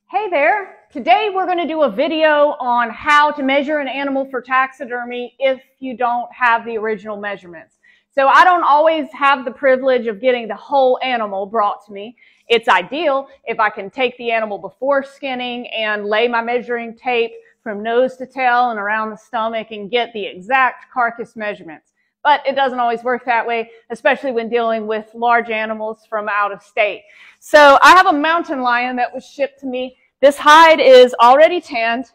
Hey there! Today we're going to do a video on how to measure an animal for taxidermy if you don't have the original measurements. So I don't always have the privilege of getting the whole animal brought to me. It's ideal if I can take the animal before skinning and lay my measuring tape from nose to tail and around the stomach and get the exact carcass measurements. But it doesn't always work that way, especially when dealing with large animals from out of state. So I have a mountain lion that was shipped to me. This hide is already tanned.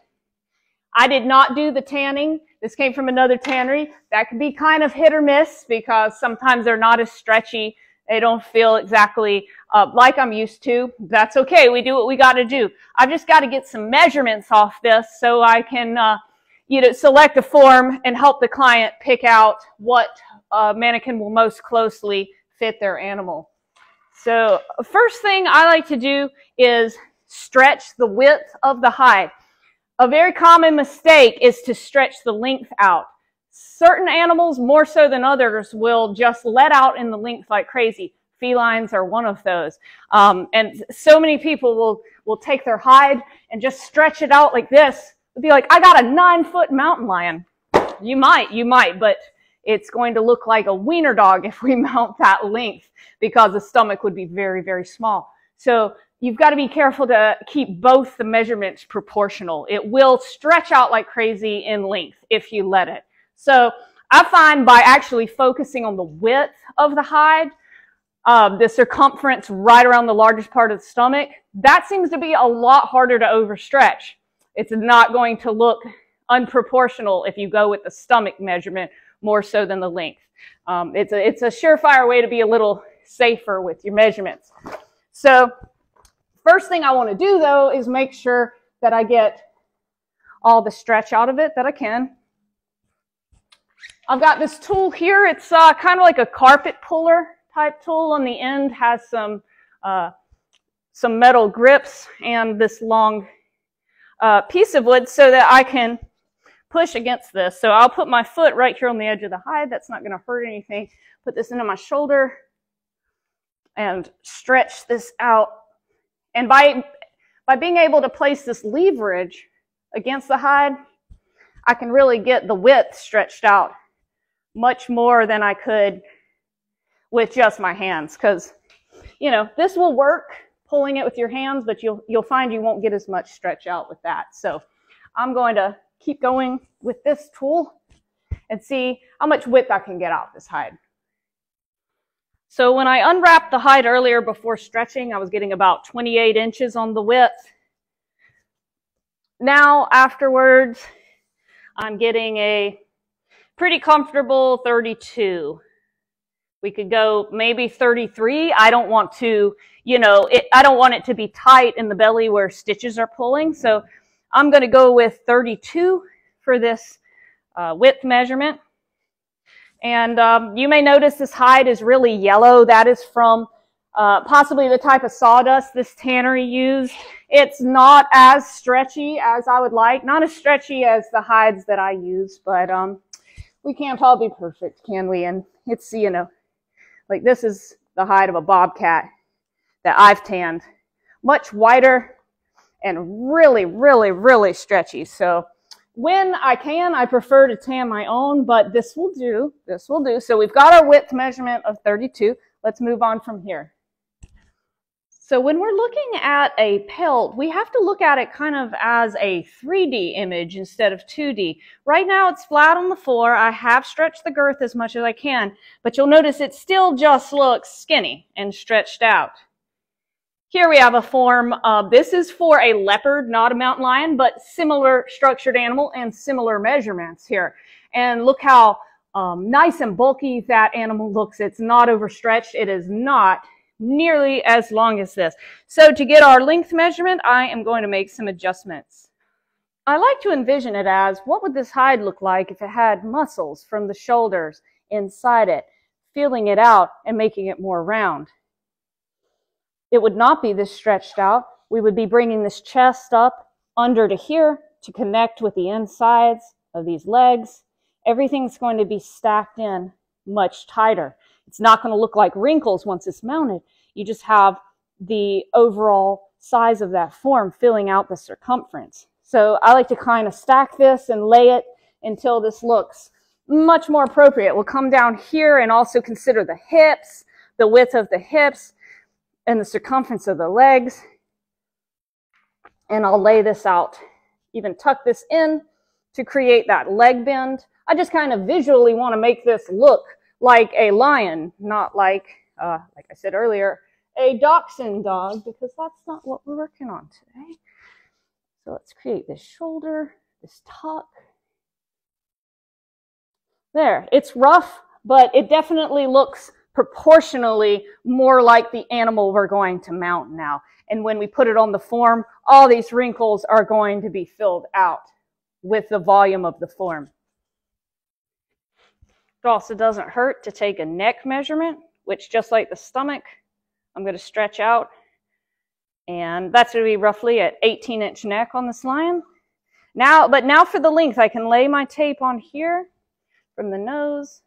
I did not do the tanning. This came from another tannery. That can be kind of hit or miss because sometimes they're not as stretchy. They don't feel exactly like I'm used to. That's okay. We do what we got to do. I've just got to get some measurements off this so I can select a form and help the client pick out what mannequin will most closely fit their animal. So first thing I like to do is stretch the width of the hide. A very common mistake is to stretch the length out. Certain animals, more so than others, will just let out in the length like crazy. Felines are one of those. And so many people will take their hide and just stretch it out like this. It'll be like, I got a 9-foot mountain lion. You might, but it's going to look like a wiener dog if we mount that length because the stomach would be very, very small. So you've got to be careful to keep both the measurements proportional. It will stretch out like crazy in length if you let it. So I find by actually focusing on the width of the hide, the circumference right around the largest part of the stomach, that seems to be a lot harder to overstretch. It's not going to look unproportional if you go with the stomach measurement more so than the length. It's a surefire way to be a little safer with your measurements. So first thing I want to do, though, is make sure that I get all the stretch out of it that I can. I've got this tool here. It's kind of like a carpet puller type tool. On the end has some metal grips and this long piece of wood so that I can push against this. So I'll put my foot right here on the edge of the hide. That's not going to hurt anything. Put this into my shoulder and stretch this out. And by being able to place this leverage against the hide, I can really get the width stretched out much more than I could with just my hands. Because, this will work pulling it with your hands, but you'll find you won't get as much stretch out with that. So I'm going to keep going with this tool and see how much width I can get out this hide. So when I unwrapped the hide earlier before stretching, I was getting about 28 inches on the width. Now, afterwards, I'm getting a pretty comfortable 32. We could go maybe 33. I don't want to, I don't want it to be tight in the belly where stitches are pulling. So I'm going to go with 32 for this width measurement. And you may notice this hide is really yellow. That is from possibly the type of sawdust this tannery used. It's not as stretchy as I would like. Not as stretchy as the hides that I use, but we can't all be perfect, can we? And it's, like this is the hide of a bobcat that I've tanned. Much whiter and really, really, really stretchy. So when I can, I prefer to tan my own, but this will do. This will do. So we've got our width measurement of 32. Let's move on from here. So when we're looking at a pelt, we have to look at it kind of as a 3D image instead of 2D. Right now it's flat on the floor. I have stretched the girth as much as I can, but you'll notice it still just looks skinny and stretched out. Here we have a form. This is for a leopard, not a mountain lion, but similar structured animal and similar measurements here. And look how nice and bulky that animal looks. It's not overstretched. It is not nearly as long as this. So to get our length measurement, I am going to make some adjustments. I like to envision it as, what would this hide look like if it had muscles from the shoulders inside it, feeling it out and making it more round? It would not be this stretched out. We would be bringing this chest up under to here to connect with the insides of these legs. Everything's going to be stacked in much tighter. It's not going to look like wrinkles once it's mounted. You just have the overall size of that form filling out the circumference. So I like to kind of stack this and lay it until this looks much more appropriate. We'll come down here and also consider the hips, the width of the hips, and the circumference of the legs. And I'll lay this out, even tuck this in to create that leg bend. I just kind of visually want to make this look like a lion, not like I said earlier, a dachshund dog, because that's not what we're working on today. So let's create this shoulder, this tuck. There, it's rough, but it definitely looks proportionally more like the animal we're going to mount now. And when we put it on the form, all these wrinkles are going to be filled out with the volume of the form. It also doesn't hurt to take a neck measurement, which, just like the stomach, I'm going to stretch out. And that's going to be roughly at 18-inch neck on this lion. But now for the length, I can lay my tape on here from the nose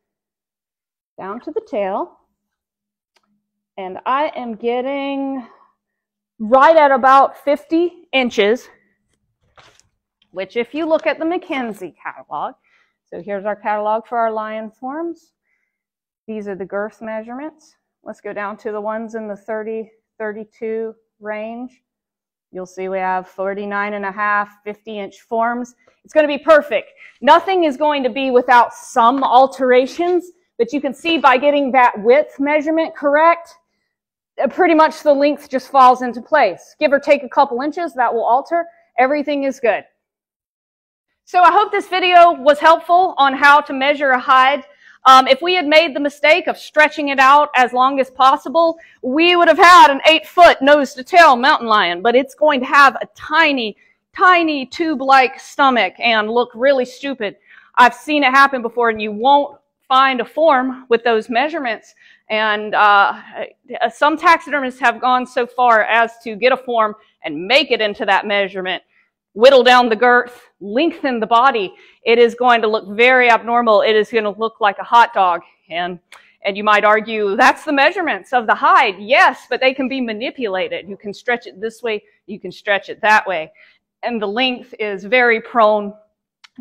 down to the tail. And I am getting right at about 50 inches, which, if you look at the McKinsey catalog, so here's our catalog for our lion forms. These are the girth measurements. Let's go down to the ones in the 30, 32 range. You'll see we have 49.5, 50-inch forms. It's going to be perfect. Nothing is going to be without some alterations, but you can see by getting that width measurement correct, pretty much the length just falls into place. Give or take a couple inches, that will alter. Everything is good. So I hope this video was helpful on how to measure a hide. If we had made the mistake of stretching it out as long as possible, we would have had an 8-foot nose to tail mountain lion, but it's going to have a tiny, tiny tube-like stomach and look really stupid. I've seen it happen before, and you won't find a form with those measurements. And some taxidermists have gone so far as to get a form and make it into that measurement, whittle down the girth, lengthen the body. It is going to look very abnormal. It is going to look like a hot dog. And you might argue, that's the measurements of the hide. Yes, but they can be manipulated. You can stretch it this way, you can stretch it that way. And the length is very prone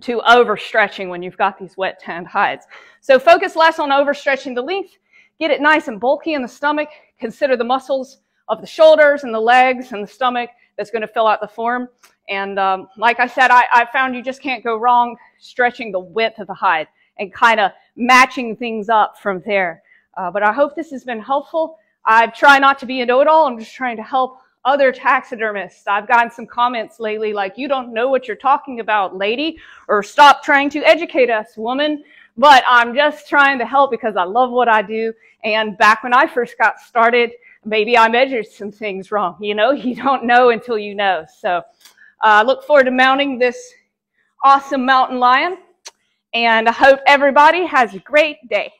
to overstretching when you've got these wet tanned hides. So focus less on overstretching the length. Get it nice and bulky in the stomach. Consider the muscles of the shoulders and the legs and the stomach that's going to fill out the form. And like I said, I found you just can't go wrong stretching the width of the hide and kind of matching things up from there. But I hope this has been helpful. I try not to be a know-it-all. I'm just trying to help other taxidermists. I've gotten some comments lately like, you don't know what you're talking about, lady, or stop trying to educate us, woman. But I'm just trying to help because I love what I do. And back when I first got started, maybe I measured some things wrong. You know, you don't know until you know. So I look forward to mounting this awesome mountain lion. And I hope everybody has a great day.